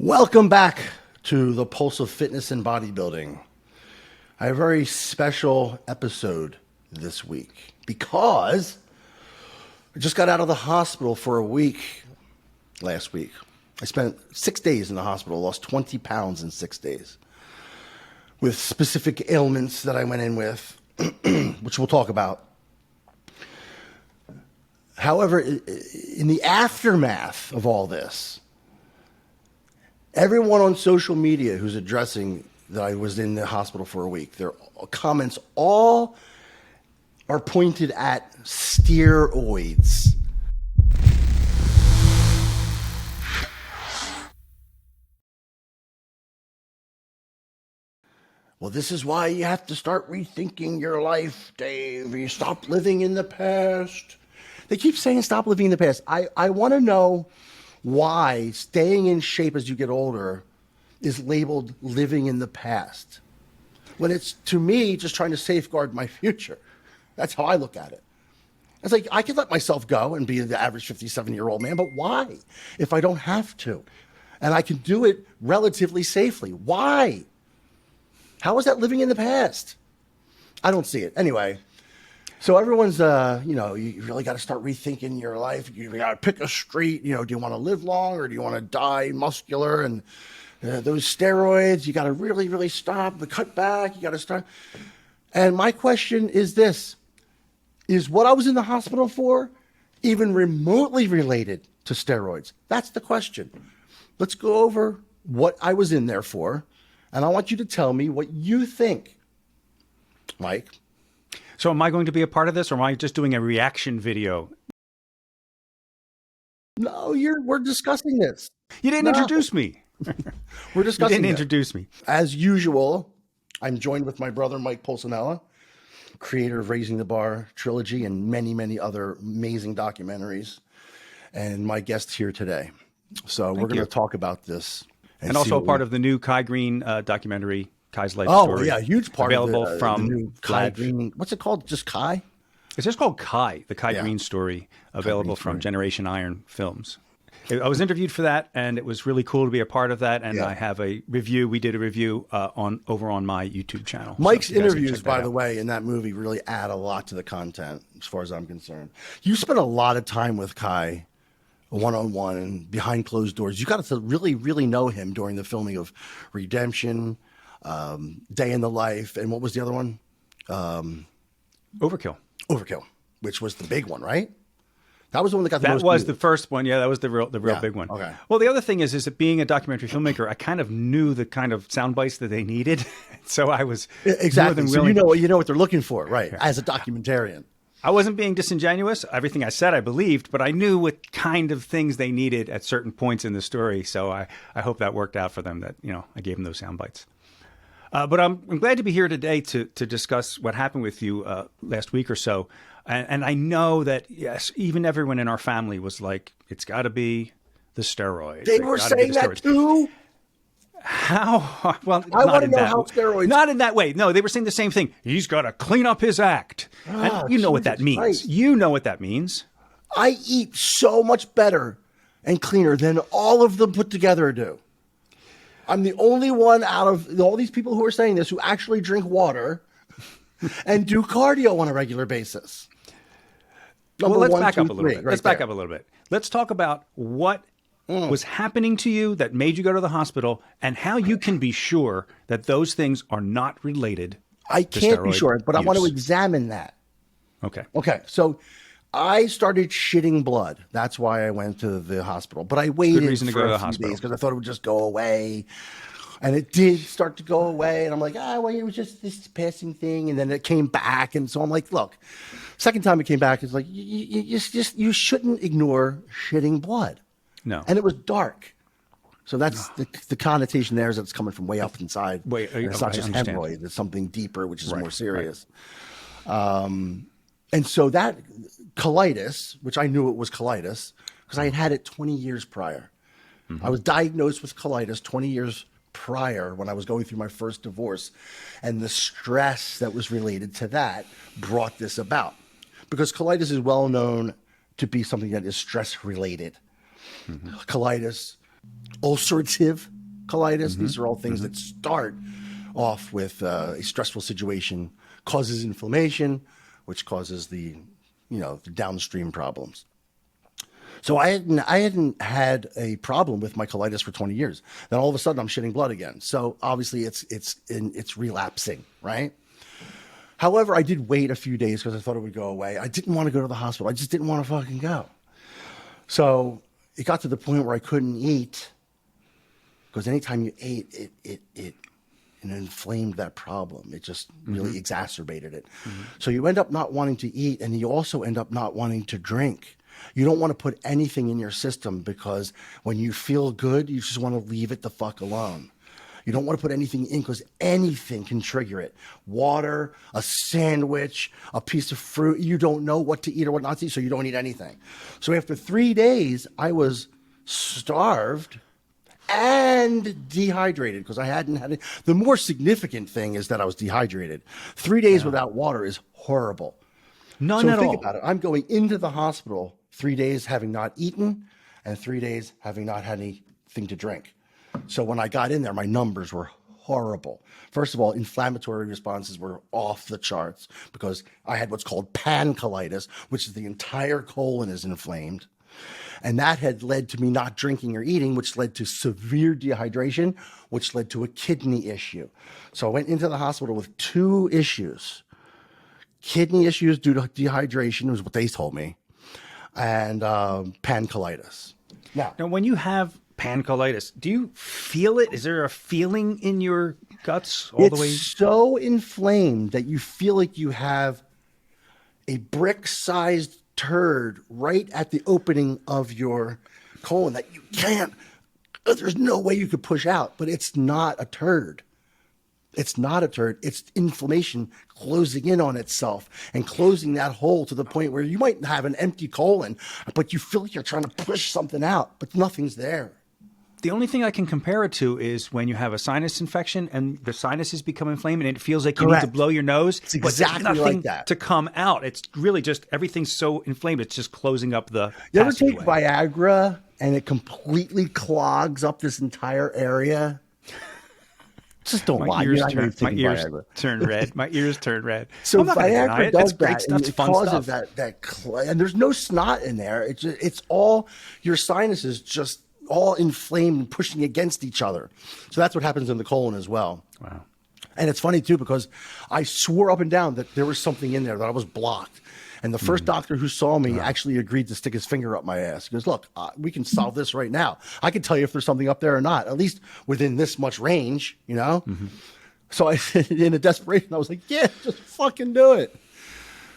Welcome back to the Pulse of Fitness and Bodybuilding. I have a very special episode this week because I just got out of the hospital for a week last week. I spent 6 days in the hospital, lost 20 pounds in 6 days with specific ailments that I went in with, which we'll talk about. However, in the aftermath of all this, everyone on social media who's addressing that I was in the hospital for a week, their comments all are pointed at steroids. Well, this is why you have to start rethinking your life, Dave. You stop living in the past. They keep saying stop living in the past. I want to know why staying in shape as you get older is labeled living in the past, when it's, to me, just trying to safeguard my future. That's how I look at it. It's like, I could let myself go and be the average 57-year-old man, but why if I don't have to? And I can do it relatively safely. Why? How is that living in the past? I don't see it. Anyway, so everyone's, you really got to start rethinking your life. You got to pick a street. Do you want to live long or do you want to die muscular? And those steroids, you got to really, really stop, cut back. You got to start. And my question is this: is what I was in the hospital for even remotely related to steroids? That's the question. Let's go over what I was in there for, and I want you to tell me what you think, Mike. So am I going to be a part of this, or am I just doing a reaction video? No, we're discussing this. You didn't introduce me. We're discussing You didn't introduce me. As usual, I'm joined with my brother, Mike Pulcinella, creator of Raising the Bar trilogy and many, many other amazing documentaries, and my guest here today. So we're going to talk about this. And also a part of the new Kai Green documentary, Kai's Life Oh, Story. yeah, huge part available of from the new Kai Green. What's it called? Just Kai? It's just called Kai, the Kai Green story, available from Generation Iron Films. I was interviewed for that, and it was really cool to be a part of that. And I have a review. We did a review over on my YouTube channel. Mike's interviews, by the way, in that movie really add a lot to the content, as far as I'm concerned. You spent a lot of time with Kai, one-on-one and behind closed doors. You got to really, really know him during the filming of Redemption, Day in the Life, and what was the other one? Overkill, which was the big one, right? That was the one that got the That most was views. the first one. Yeah, that was the real big one. Okay. Well, the other thing is that being a documentary filmmaker, I kind of knew the kind of sound bites that they needed, so I was exactly. more than So willing. you know what they're looking for, right? Yeah. As a documentarian, I wasn't being disingenuous. Everything I said, I believed, but I knew what kind of things they needed at certain points in the story. So I hope that worked out for them. That I gave them those sound bites. But I'm glad to be here today to discuss what happened with you last week or so. And I know that, yes, even everyone in our family was like, it's got to be the steroids. They were saying that too? How? Well, I want to know how steroids... Not in that way. No, they were saying the same thing. He's got to clean up his act. And you know what that means. Christ. You know what that means. I eat so much better and cleaner than all of them put together do. I'm the only one out of all these people who are saying this who actually drink water and do cardio on a regular basis. Let's back up a little bit. Let's back up a little bit. Let's talk about what was happening to you that made you go to the hospital and how you can be sure that those things are not related to I can't be sure, but use. I want to examine that. Okay. So I started shitting blood. That's why I went to the hospital. But I waited for a few days because I thought it would just go away. And it did start to go away. And I'm like, well, it was just this passing thing. And then it came back. And so I'm like, look, second time it came back, it's like, you shouldn't ignore shitting blood. No. And it was dark. So that's the connotation there is that it's coming from way up inside. It's not just hemorrhoid. It's something deeper, which is more serious. Right. And so that colitis, which I knew it was colitis, because I had it 20 years prior. Mm-hmm. I was diagnosed with colitis 20 years prior when I was going through my first divorce. And the stress that was related to that brought this about. Because colitis is well known to be something that is stress related. Mm-hmm. Colitis, ulcerative colitis. These are all things that start off with a stressful situation, causes inflammation, which causes the downstream problems. So I hadn't had a problem with my colitis for 20 years. Then all of a sudden I'm shitting blood again. So obviously it's relapsing, right? However, I did wait a few days because I thought it would go away. I didn't want to go to the hospital. I just didn't want to fucking go. So it got to the point where I couldn't eat because anytime you ate, it inflamed that problem. It just really exacerbated it. So you end up not wanting to eat, and you also end up not wanting to drink. You don't want to put anything in your system because when you feel good, you just want to leave it the fuck alone. You don't want to put anything in because anything can trigger it. Water, a sandwich, a piece of fruit. You don't know what to eat or what not to eat, so you don't eat anything. So after 3 days, I was starved and dehydrated because I hadn't had it. The more significant thing is that I was dehydrated. 3 days without water is horrible. None at all. So think about it. I'm going into the hospital 3 days having not eaten and 3 days having not had anything to drink. So when I got in there, my numbers were horrible. First of all, inflammatory responses were off the charts because I had what's called pancolitis, which is the entire colon is inflamed. And that had led to me not drinking or eating, which led to severe dehydration, which led to a kidney issue. So I went into the hospital with 2 issues. Kidney issues due to dehydration was what they told me, and pancolitis. Now, when you have pancolitis, do you feel it? Is there a feeling in your guts all the way? It's so inflamed that you feel like you have a brick-sized turd right at the opening of your colon that you can't, there's no way you could push out, but it's not a turd. It's not a turd. It's inflammation closing in on itself and closing that hole to the point where you might have an empty colon, but you feel like you're trying to push something out, but nothing's there. The only thing I can compare it to is when you have a sinus infection and the sinuses become inflamed and it feels like you need to blow your nose, it's exactly but there's nothing like that to come out. It's really just everything's so inflamed. It's just closing up the You ever take passageway. Viagra and it completely clogs up this entire area? Just don't lie. Ears You're not going to take Viagra. turn red. My ears turn red. So I'm not gonna deny Viagra it. does It's great that, stuff. and It's it fun causes stuff. and there's no snot in there. It's all your sinuses just all inflamed and pushing against each other. So that's what happens in the colon as well. Wow. And it's funny too because I swore up and down that there was something in there that I was blocked. And the first doctor who saw me actually agreed to stick his finger up my ass. He goes, look, we can solve this right now. I can tell you if there's something up there or not, at least within this much range, you know? So I said, in a desperation, I was like, yeah, just fucking do it.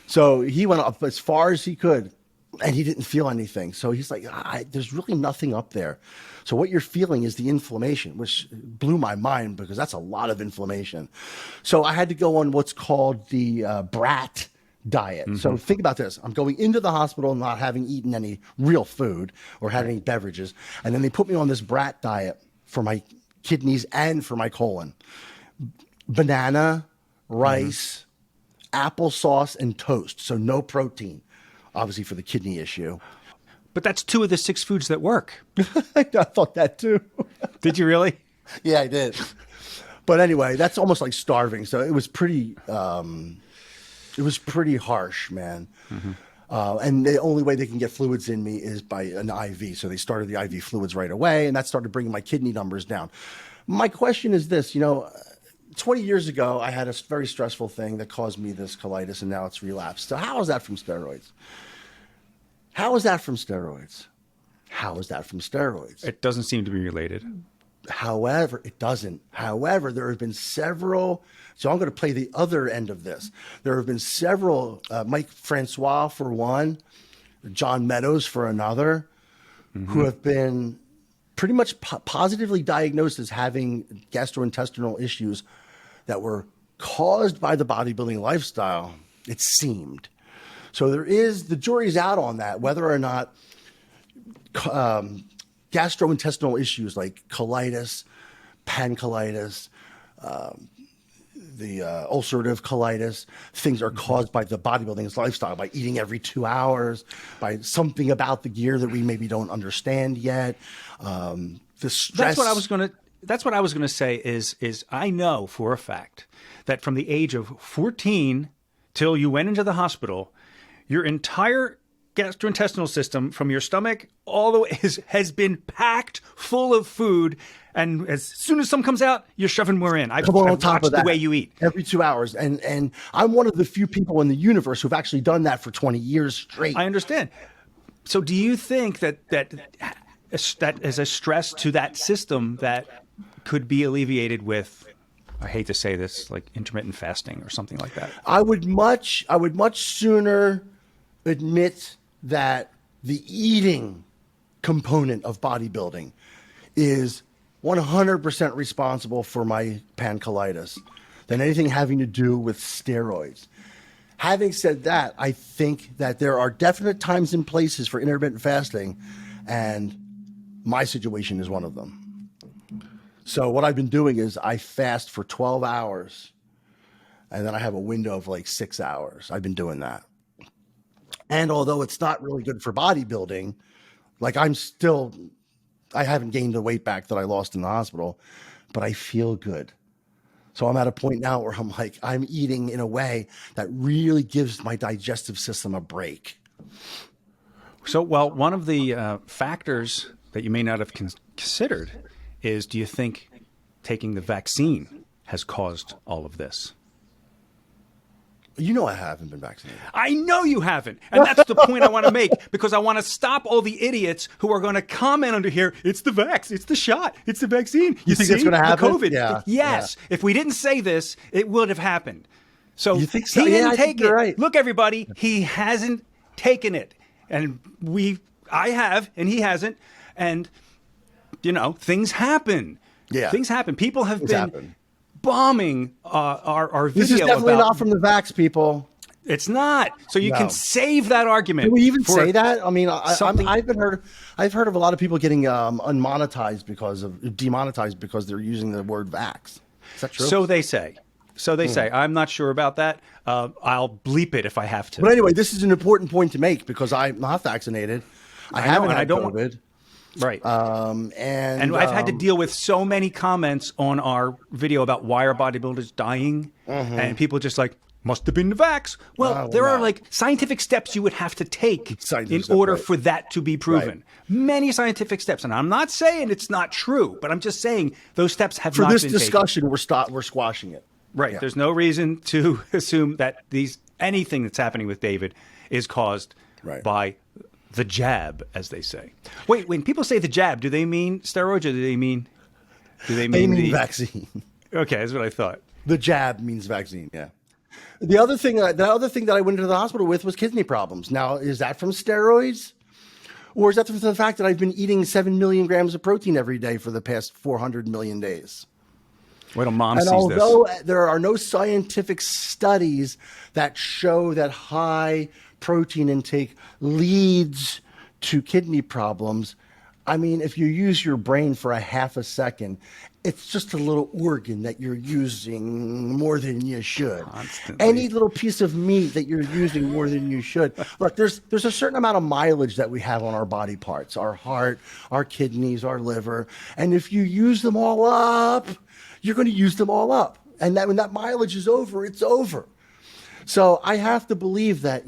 So he went up as far as he could and he didn't feel anything. So he's like, there's really nothing up there. So what you're feeling is the inflammation, which blew my mind because that's a lot of inflammation. So I had to go on what's called the BRAT diet. So think about this. I'm going into the hospital not having eaten any real food or had any beverages. And then they put me on this BRAT diet for my kidneys and for my colon. Banana, rice, applesauce, and toast. So no protein, obviously for the kidney issue. But that's 2 of the 6 foods that work. I thought that too. Did you really? Yeah, I did. But anyway, that's almost like starving. So it was pretty harsh, man. And the only way they can get fluids in me is by an IV. So they started the IV fluids right away, and that started bringing my kidney numbers down. My question is this, 20 years ago, I had a very stressful thing that caused me this colitis, and now it's relapsed. So how is that from steroids? How is that from steroids? How is that from steroids? It doesn't seem to be related. However, it doesn't. However, there have been several. So I'm going to play the other end of this. There have been several, Mike Francois for one, John Meadows for another, who have been pretty much positively diagnosed as having gastrointestinal issues that were caused by the bodybuilding lifestyle, it seemed. So the jury's out on that, whether or not gastrointestinal issues like colitis, pancolitis, the ulcerative colitis, things are caused by the bodybuilding lifestyle, by eating every 2 hours, by something about the gear that we maybe don't understand yet. the stress. That's what I was gonna say is I know for a fact that from the age of 14 till you went into the hospital, your entire gastrointestinal system from your stomach all the way has been packed full of food, and as soon as some comes out, you're shoving more in. I've watched the way you eat every 2 hours, and I'm one of the few people in the universe who've actually done that for 20 years straight. I understand. So do you think that is a stress to that system that could be alleviated with, I hate to say this, like intermittent fasting or something like that? I would much sooner admit that the eating component of bodybuilding is 100% responsible for my pancolitis than anything having to do with steroids. Having said that, I think that there are definite times and places for intermittent fasting, and my situation is one of them. So what I've been doing is I fast for 12 hours, and then I have a window of like 6 hours. I've been doing that. And although it's not really good for bodybuilding, like I haven't gained the weight back that I lost in the hospital, but I feel good. So I'm at a point now where I'm eating in a way that really gives my digestive system a break. So, well, one of the factors that you may not have considered is, do you think taking the vaccine has caused all of this? You know I haven't been vaccinated. I know you haven't. And that's the point I want to make, because I want to stop all the idiots who are going to comment under here, it's the vax, it's the shot, it's the vaccine. You think that's going to happen? The COVID. Yeah. Yes. Yeah. If we didn't say this, it would have happened. So, you think so? He didn't take it. Right. Look, everybody, he hasn't taken it. And I have, and he hasn't. And, things happen. Yeah. Things happen. People have been bombing our video. This is definitely not from the vax people. It's not. So you can save that argument. Can we even say that? I mean, I've heard of a lot of people getting demonetized because they're using the word vax. Is that true? So they say. I'm not sure about that. I'll bleep it if I have to. But anyway, this is an important point to make because I'm not vaccinated. I haven't had COVID. Right. And I've had to deal with so many comments on our video about why are bodybuilders dying, and people just like, must have been the vax. Well, there are like scientific steps you would have to take in order for that to be proven. Right. Many scientific steps, and I'm not saying it's not true, but I'm just saying those steps have not been taken. For this discussion, we're squashing it. Right. Yeah. There's no reason to assume that anything that's happening with David is caused by the jab, as they say. Wait, when people say the jab, do they mean steroids or do they mean the vaccine? Okay, that's what I thought. The jab means vaccine, yeah. The other thing that I went into the hospital with was kidney problems. Now, is that from steroids? Or is that from the fact that I've been eating 7 million grams of protein every day for the past 400 million days? Wait till Mom sees this. And although there are no scientific studies that show that high protein intake leads to kidney problems, I mean, if you use your brain for a half a second, it's just a little organ that you're using more than you should. Constantly. Any little piece of meat that you're using more than you should. Look, there's a certain amount of mileage that we have on our body parts, our heart, our kidneys, our liver. And if you use them all up, you're going to use them all up. And that when that mileage is over, it's over. So I have to believe that,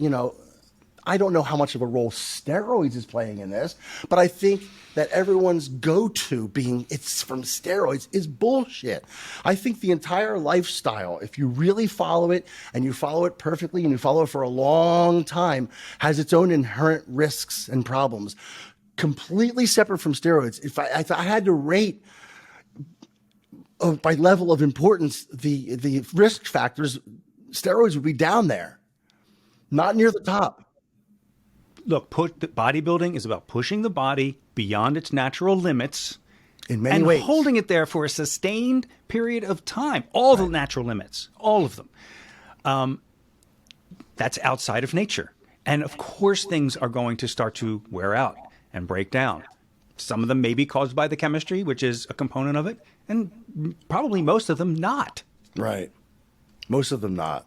I don't know how much of a role steroids is playing in this, but I think that everyone's go-to being it's from steroids is bullshit. I think the entire lifestyle, if you really follow it and you follow it perfectly and you follow it for a long time, has its own inherent risks and problems, completely separate from steroids. If I had to rate by level of importance the risk factors, steroids would be down there, not near the top. Look, bodybuilding is about pushing the body beyond its natural limits in many ways, holding it there for a sustained period of time. All the natural limits, all of them. That's outside of nature. And of course, things are going to start to wear out and break down. Some of them may be caused by the chemistry, which is a component of it, and probably most of them not. Right. Most of them not.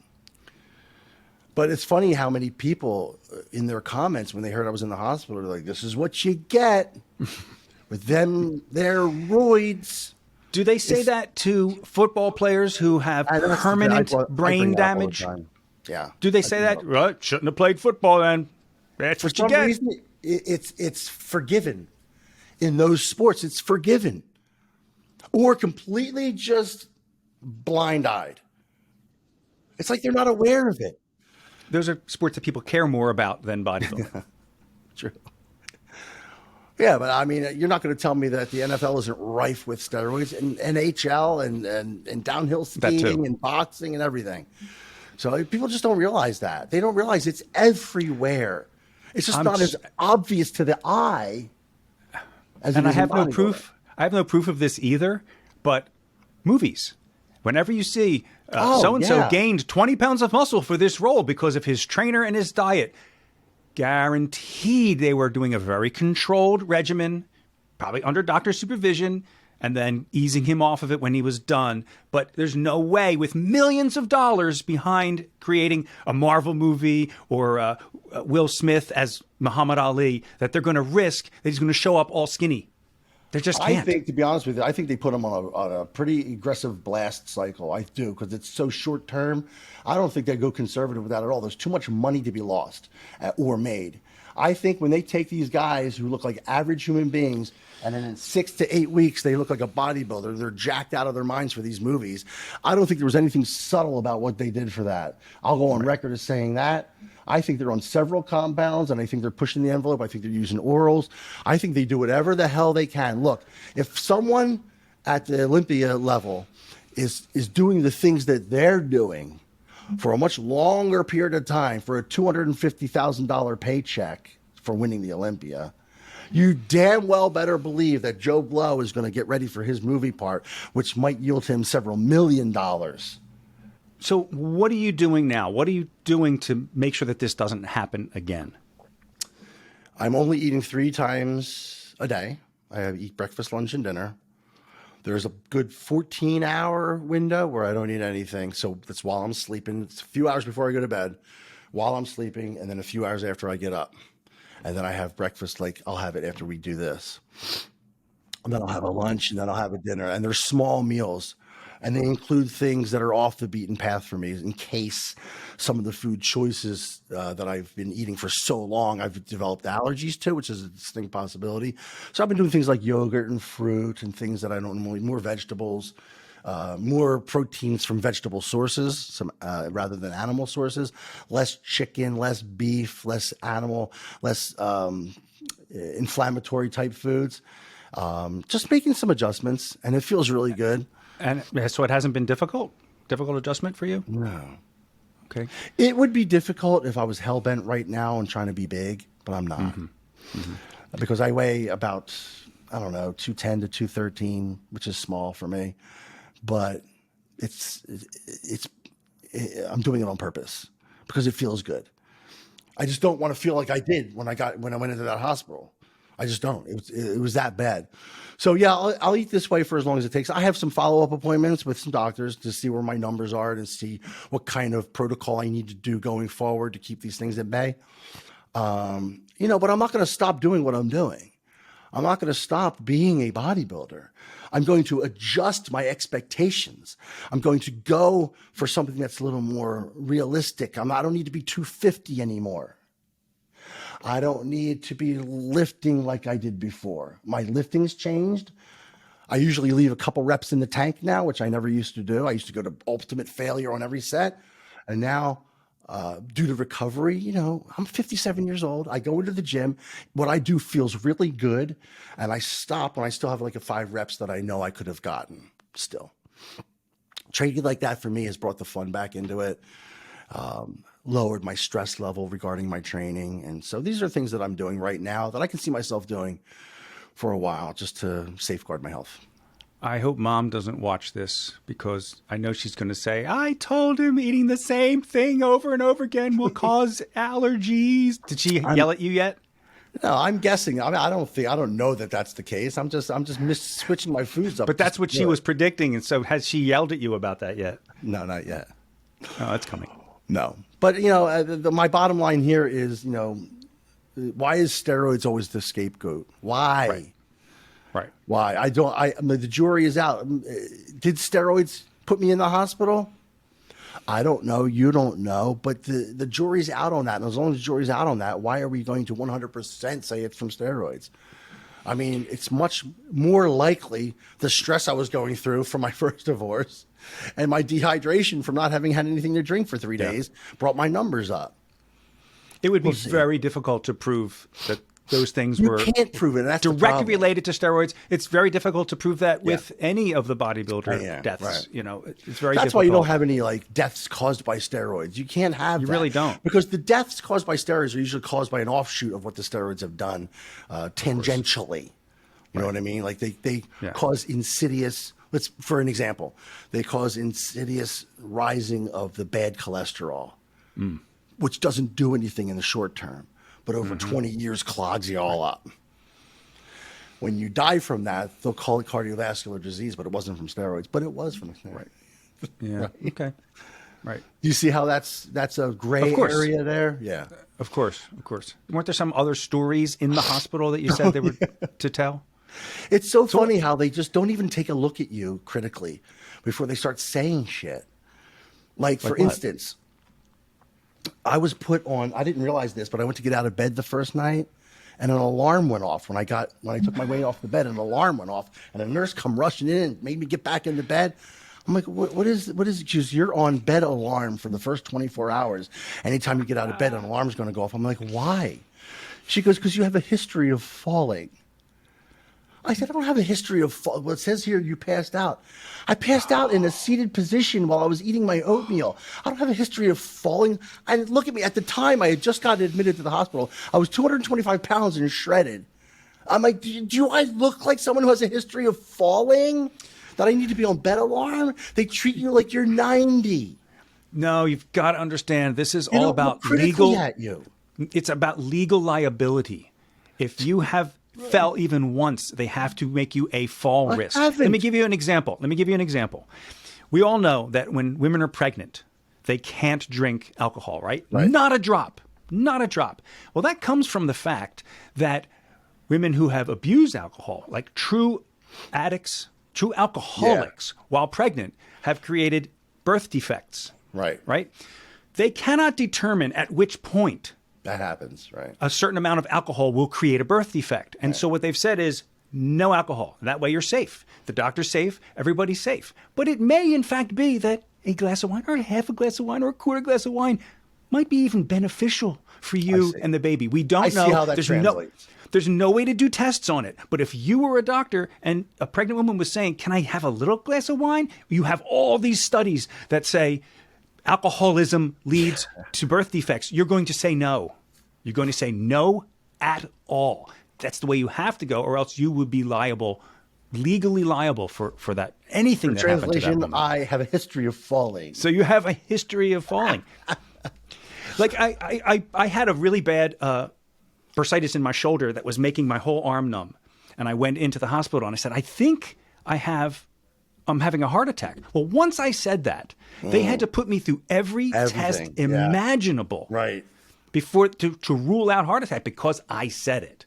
But it's funny how many people in their comments, when they heard I was in the hospital, are like, this is what you get. With them, their roids. Do they say that to football players who have I permanent I brain bring it up all the damage? time. Yeah. Do they I say bring it that? up. Well, shouldn't have played football then. That's For what you some get. reason, it's forgiven. In those sports, it's forgiven. Or completely just blind-eyed. It's like they're not aware of it. Those are sports that people care more about than bodybuilding. True. Yeah, but I mean, you're not going to tell me that the NFL isn't rife with steroids, and NHL and downhill That too. skiing and boxing and everything. So people just don't realize that. They don't realize it's everywhere. It's just not as obvious to the eye as And it I is in have no bodybuilding. proof. I have no proof of this either. But movies, whenever you see so and so yeah. gained 20 pounds of muscle for this role because of his trainer and his diet, guaranteed they were doing a very controlled regimen, probably under doctor's supervision, and then easing him off of it when he was done. But there's no way, with millions of dollars behind creating a Marvel movie or Will Smith as Muhammad Ali, that they're going to risk that he's going to show up all skinny. They just can't. I think, to be honest with you, I think they put him on a pretty aggressive blast cycle. I do, because it's so short term. I don't think they go conservative with that at all. There's too much money to be lost or made. I think when they take these guys who look like average human beings, and then in 6 to 8 weeks they look like a bodybuilder, they're jacked out of their minds for these movies. I don't think there was anything subtle about what they did for that. I'll go on record as saying that. I think they're on several compounds, and I think they're pushing the envelope. I think they're using orals. I think they do whatever the hell they can. Look, if someone at the Olympia level is doing the things that they're doing for a much longer period of time, for a $250,000 paycheck for winning the Olympia, you damn well better believe that Joe Blow is going to get ready for his movie part, which might yield him several $1 million. So what are you doing now? What are you doing to make sure that this doesn't happen again? I'm only eating 3 times a day. I eat breakfast, lunch, and dinner. There's a good 14-hour window where I don't eat anything. So that's while I'm sleeping. It's a few hours before I go to bed, while I'm sleeping, and then a few hours after I get up. And then I have breakfast, like I'll have it after we do this. And then I'll have a lunch, and then I'll have a dinner. And they're small meals. And they include things that are off the beaten path for me in case some of the food choices that I've been eating for so long I've developed allergies to, which is a distinct possibility. So I've been doing things like yogurt and fruit and things that I don't normally, more vegetables, more proteins from vegetable sources, rather than animal sources, less chicken, less beef, less animal, less inflammatory type foods. Just making some adjustments, and it feels really good. And so it hasn't been difficult adjustment for you? No. Okay. It would be difficult if I was hell-bent right now and trying to be big, but I'm not. Because I weigh about, I don't know, 210 to 213, which is small for me. But I'm doing it on purpose because it feels good. I just don't want to feel like I did when I went into that hospital. I just don't. It was that bad. So yeah, I'll eat this way for as long as it takes. I have some follow-up appointments with some doctors to see where my numbers are and see what kind of protocol I need to do going forward to keep these things at bay. But I'm not going to stop doing what I'm doing. I'm not going to stop being a bodybuilder. I'm going to adjust my expectations. I'm going to go for something that's a little more realistic. I don't need to be 250 anymore. I don't need to be lifting like I did before. My lifting's changed. I usually leave a couple reps in the tank now, which I never used to do. I used to go to ultimate failure on every set. And now, due to recovery, I'm 57 years old. I go into the gym. What I do feels really good. And I stop when I still have like 5 reps that I know I could have gotten still. Training like that for me has brought the fun back into it. Lowered my stress level regarding my training. And so these are things that I'm doing right now that I can see myself doing for a while just to safeguard my health. I hope Mom doesn't watch this because I know she's going to say, I told him eating the same thing over and over again will cause allergies. Did she yell at you yet? No, I'm guessing. I don't know that that's the case. I'm just switching my foods up. But that's what she was predicting. And so has she yelled at you about that yet? No, not yet. Oh, that's coming. No. But, my bottom line here is, why is steroids always the scapegoat? Why? Right. Right. Why? The jury is out. Did steroids put me in the hospital? I don't know. You don't know. But the jury's out on that. And as long as the jury's out on that, why are we going to 100% say it's from steroids? I mean, it's much more likely the stress I was going through from my first divorce and my dehydration from not having had anything to drink for 3 days brought my numbers up. It would be very difficult to prove that those things You were can't prove it. That's the directly problem. related to steroids. It's very difficult to prove that with any of the bodybuilder deaths. Right. You know, it's very That's difficult. why you don't have any like deaths caused by steroids. You can't have You that. really don't. Because the deaths caused by steroids are usually caused by an offshoot of what the steroids have done tangentially. You know what I mean? Like they cause insidious, for an example, they cause insidious rising of the bad cholesterol, which doesn't do anything in the short term, but over 20 years clogs you all up. When you die from that, they'll call it cardiovascular disease, but it wasn't from steroids, but it was from steroids. Yeah. Right. Okay. Right. You see how that's a gray area there? Yeah. Of course. Of course. Weren't there some other stories in the hospital that you said they were to tell? It's so funny how they just don't even take a look at you critically before they start saying shit. Like for what? instance, I was put on, I didn't realize this, but I went to get out of bed the first night and an alarm went off when I took my weight off the bed, an alarm went off and a nurse come rushing in and made me get back into bed. I'm like, what is it? She goes, you're on bed alarm for the first 24 hours. Anytime you get out of bed, an alarm's going to go off. I'm like, why? She goes, because you have a history of falling. I said, I don't have a history of fall. Well, it says here you passed out. I passed out in a seated position while I was eating my oatmeal. I don't have a history of falling. And look at me. At the time, I had just gotten admitted to the hospital. I was 225 pounds and shredded. I'm like, do I look like someone who has a history of falling? That I need to be on bed alarm? They treat you like you're 90. No, you've got to understand. This is They all don't about look critically legal. at you. It's about legal liability. If you have fell even once, they have to make you a fall risk. haven't. Let me give you an example. We all know that when women are pregnant, they can't drink alcohol, right? Not a drop. Not a drop. Well, that comes from the fact that women who have abused alcohol, like true addicts, true alcoholics, while pregnant, have created birth defects. Right. Right? They cannot determine at which point That happens, right? a certain amount of alcohol will create a birth defect. And so what they've said is no alcohol. That way you're safe. The doctor's safe. Everybody's safe. But it may, in fact, be that a glass of wine or a half a glass of wine or a quarter glass of wine might be even beneficial for you and the baby. We don't know. I see how that translates. There's no way to do tests on it. But if you were a doctor and a pregnant woman was saying, can I have a little glass of wine? You have all these studies that say alcoholism leads to birth defects. You're going to say no. You're going to say no at all. That's the way you have to go, or else you would be liable, legally liable for that. Anything that happened to that Translation, woman. I have a history of falling. So you have a history of falling. Like I had a really bad bursitis in my shoulder that was making my whole arm numb. And I went into the hospital and I said, I think I'm having a heart attack. Well, once I said that, they had to put me through every test imaginable. Right. Before to rule out heart attack because I said it.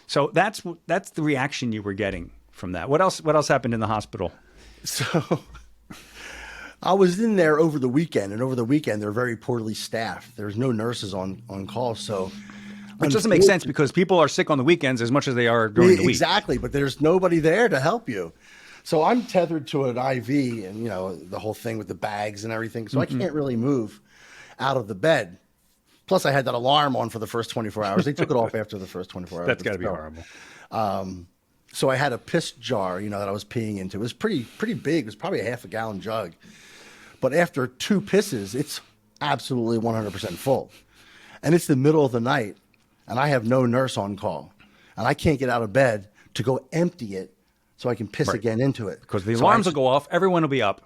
So that's the reaction you were getting from that. What else happened in the hospital? So I was in there over the weekend, and over the weekend they're very poorly staffed. There's no nurses on call, so Which doesn't make sense because people are sick on the weekends as much as they are during the week. Exactly, but there's nobody there to help you. So I'm tethered to an IV, and the whole thing with the bags and everything. So I can't really move out of the bed. Plus, I had that alarm on for the first 24 hours. They took it off after the first 24 hours. That's got to be horrible. So I had a piss jar, that I was peeing into. It was pretty big. It was probably a half a gallon jug. But after 2 pisses, it's absolutely 100% full. And it's the middle of the night, and I have no nurse on call. And I can't get out of bed to go empty it so I can piss again into it. Because the alarms will go off. Everyone will be up.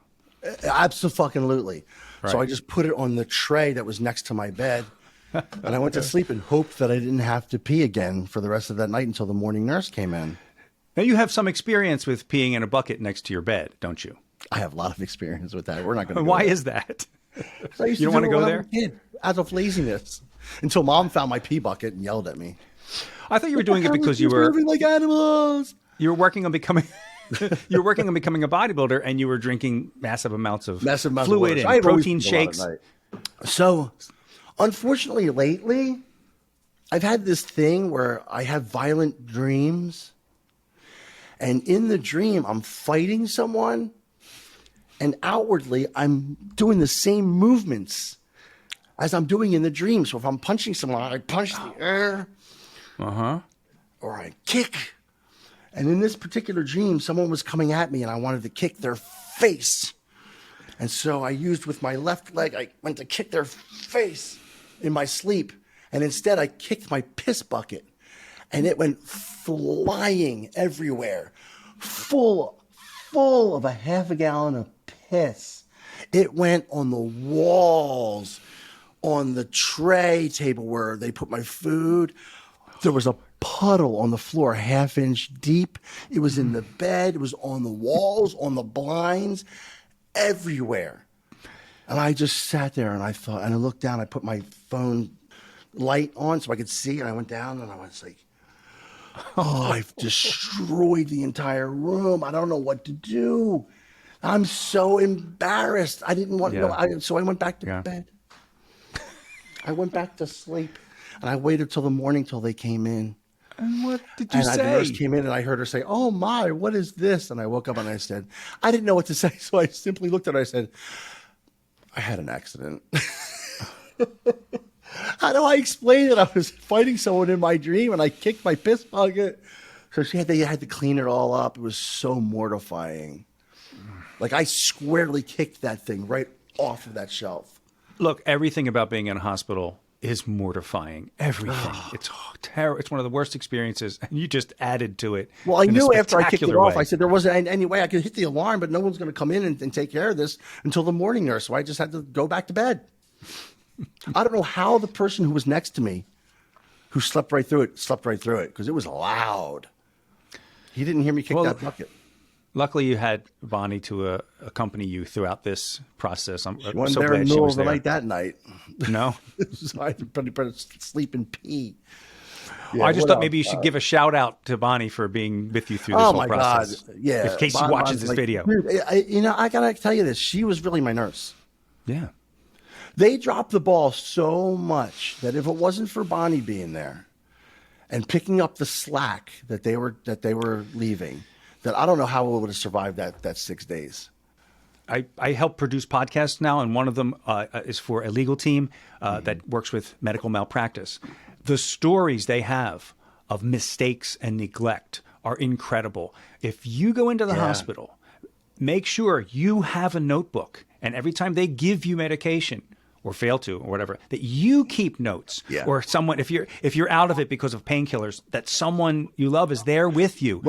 Absolutely. Right. So I just put it on the tray that was next to my bed. And I went to sleep and hoped that I didn't have to pee again for the rest of that night until the morning nurse came in. Now, you have some experience with peeing in a bucket next to your bed, don't you? I have a lot of experience with that. We're not going to. Why is that? You don't want to go there? Out of laziness. Until Mom found my pee bucket and yelled at me. I thought you were doing it because you were moving like animals. You're working on becoming you're working on becoming a bodybuilder, and you were drinking massive amounts of fluid of and protein shakes. So, unfortunately, lately, I've had this thing where I have violent dreams, and in the dream, I'm fighting someone, and outwardly, I'm doing the same movements as I'm doing in the dream. So if I'm punching someone, I punch the air, or I kick. And in this particular dream, someone was coming at me and I wanted to kick their face. And so I used with my left leg, I went to kick their face in my sleep. And instead I kicked my piss bucket and it went flying everywhere, full of a half a gallon of piss. It went on the walls, on the tray table where they put my food. There was a puddle on the floor, half-inch deep. It was in the bed. It was on the walls, on the blinds, everywhere. And I just sat there and I thought, and I looked down. I put my phone light on so I could see. And I went down and I was like, oh, I've destroyed the entire room. I don't know what to do. I'm so embarrassed. I didn't want to know. So I went back to bed. I went back to sleep. And I waited till the morning till they came in. And what did you say? The nurse came in and I heard her say, oh my, what is this? And I woke up and I said, I didn't know what to say. So I simply looked at her. I said, I had an accident. How do I explain it? I was fighting someone in my dream and I kicked my piss bucket. So they had to clean it all up. It was so mortifying. Like I squarely kicked that thing right off of that shelf. Look, everything about being in a hospital is mortifying. Everything. It's terrible. It's one of the worst experiences, and you just added to it. Well, I knew after I kicked it off, I said there wasn't any way I could hit the alarm, but no one's going to come in and take care of this until the morning nurse. So I just had to go back to bed. I don't know how the person who was next to me, who slept right through it, because it was loud. He didn't hear me kick that bucket. Luckily, you had Bonnie to accompany you throughout this process. I'm she wasn't so there glad in the she middle was of the there. night that night. No? So I had to sleep and pee. Yeah, I just thought maybe you should give a shout out to Bonnie for being with you through this whole process. God. Yeah. In case she watches this video. Dude, I got to tell you this. She was really my nurse. Yeah. They dropped the ball so much that if it wasn't for Bonnie being there and picking up the slack that they were leaving, that I don't know how we would have survived that 6 days. I help produce podcasts now, and one of them is for a legal team that works with medical malpractice. The stories they have of mistakes and neglect are incredible. If you go into the hospital, make sure you have a notebook, and every time they give you medication or fail to or whatever, that you keep notes. Yeah. Or someone, if you're out of it because of painkillers, that someone you love is there with you,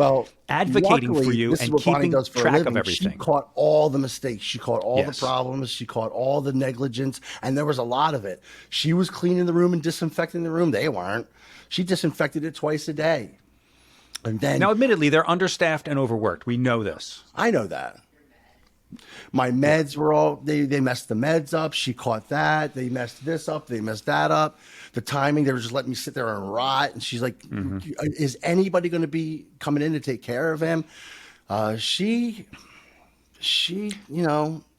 advocating for you and keeping track of everything. She caught all the mistakes. She caught all the problems. She caught all the negligence, and there was a lot of it. She was cleaning the room and disinfecting the room. They weren't. She disinfected it twice a day. And then, now, admittedly, they're understaffed and overworked. We know this. I know that. My meds were all, they messed the meds up. She caught that. They messed this up. They messed that up. The timing, they were just letting me sit there and rot. And she's like, is anybody going to be coming in to take care of him? She,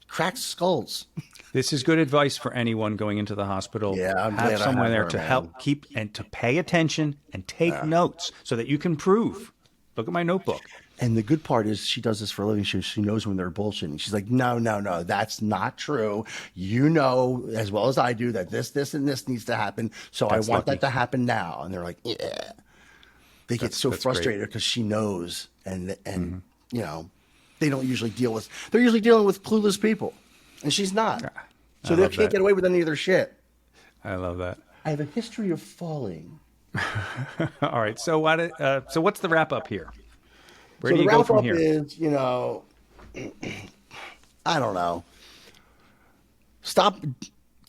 cracks skulls. This is good advice for anyone going into the hospital. Yeah, I'm have glad someone I have there her, to man. help keep and to pay attention and take notes so that you can prove. Look at my notebook. And the good part is she does this for a living. She knows when they're bullshitting. She's like, no, that's not true. You know as well as I do that this, and this needs to happen. So I want that to happen now. And they're like, yeah. They get so frustrated because she knows. And they don't usually they're usually dealing with clueless people. And she's not. So they can't get away with any of their shit. I love that. I have a history of falling. All right. So what's the wrap up here? Where so do you the go from wrap here? up is, I don't know. Stop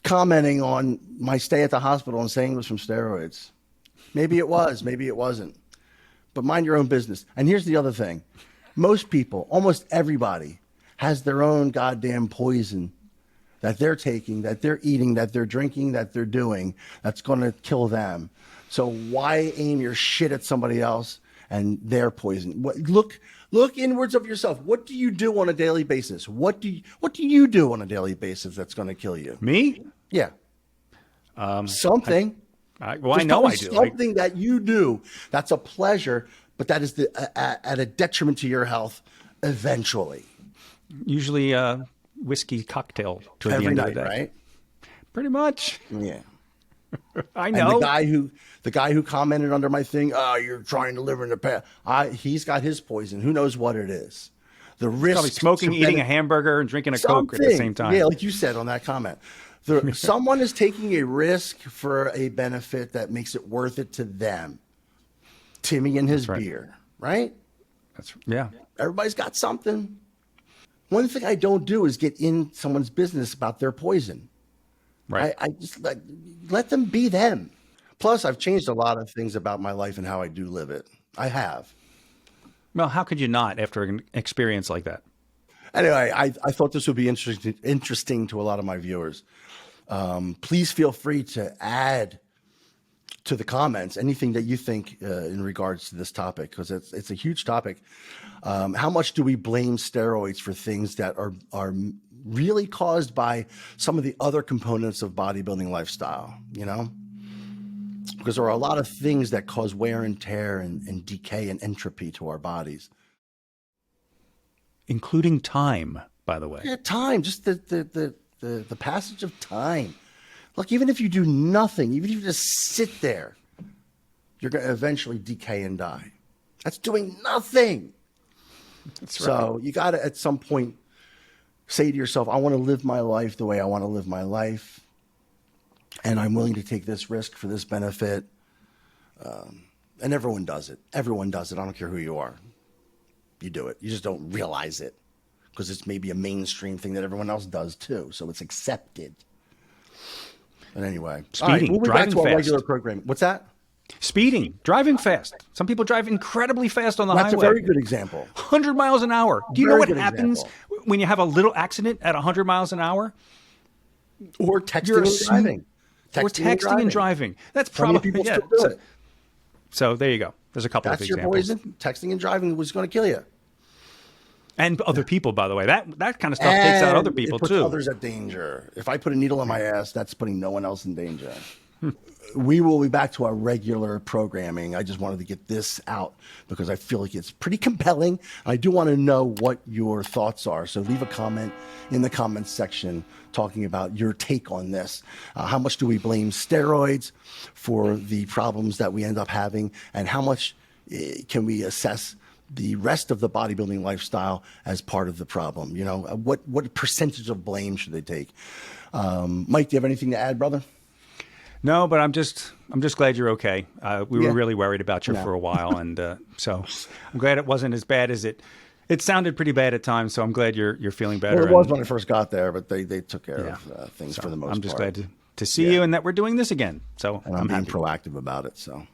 commenting on my stay at the hospital and saying it was from steroids. Maybe it was, maybe it wasn't. But mind your own business. And here's the other thing. Most people, almost everybody, has their own goddamn poison that they're taking, that they're eating, that they're drinking, that they're doing, that's going to kill them. So why aim your shit at somebody else and their poison. Look inwards of yourself. What do you do on a daily basis? What do you do on a daily basis that's going to kill you? Me? Yeah. Something. I Just know tell me I do. something that you do that's a pleasure, but that is at a detriment to your health eventually. Usually whiskey cocktail toward the Every end night, of the day. right? Pretty much. Yeah. I And know. the guy who commented under my thing, oh, you're trying to live in the past. He's got his poison. Who knows what it is? The risk. Probably smoking, eating a hamburger, and drinking a Coke at the same time. Yeah, like you said on that comment. Someone is taking a risk for a benefit that makes it worth it to them. Timmy and his beer, right? Yeah. Everybody's got something. One thing I don't do is get in someone's business about their poison. Right. I just let them be them. Plus, I've changed a lot of things about my life and how I do live it. I have. Well, how could you not after an experience like that? Anyway, I thought this would be interesting to a lot of my viewers. Please feel free to add to the comments anything that you think in regards to this topic, because it's a huge topic. How much do we blame steroids for things that are really caused by some of the other components of bodybuilding lifestyle, you know? Because there are a lot of things that cause wear and tear and decay and entropy to our bodies. Including time, by the way. Yeah, time, just the passage of time. Look, even if you do nothing, even if you just sit there, you're going to eventually decay and die. That's doing nothing. That's right. So you got to, at some point, say to yourself, I want to live my life the way I want to live my life. And I'm willing to take this risk for this benefit. And everyone does it. Everyone does it. I don't care who you are. You do it. You just don't realize it because it's maybe a mainstream thing that everyone else does too. So it's accepted. But anyway, Speeding, moving driving back to our fast. regular program. What's that? Speeding, driving fast. Some people drive incredibly fast on the That's highway. a very good example. 100 miles an hour. Do you know Very what good happens example. when you have a little accident at 100 miles an hour? Or texting You're and driving. Or texting and driving. That's How many probably people still do it? So there you go. There's a couple That's of your examples. poison. Texting and driving was going to kill you. And other people, by the way. That kind of stuff takes out other And people it puts too. others at danger. If I put a needle in my ass, that's putting no one else in danger. We will be back to our regular programming. I just wanted to get this out because I feel like it's pretty compelling. I do want to know what your thoughts are. So leave a comment in the comments section talking about your take on this. How much do we blame steroids for the problems that we end up having? And how much can we assess the rest of the bodybuilding lifestyle as part of the problem? You know, what percentage of blame should they take? Mike, do you have anything to add, brother? No, but I'm just glad you're okay. We Yeah. were really worried about you for a while, and so I'm glad it wasn't as bad as it. It sounded pretty bad at times, so I'm glad you're feeling better. Well, it was and- when I first got there, but they took care Yeah. of things so for the most part. I'm just glad to see you and that we're doing this again. So And I'm being happy. proactive about it. So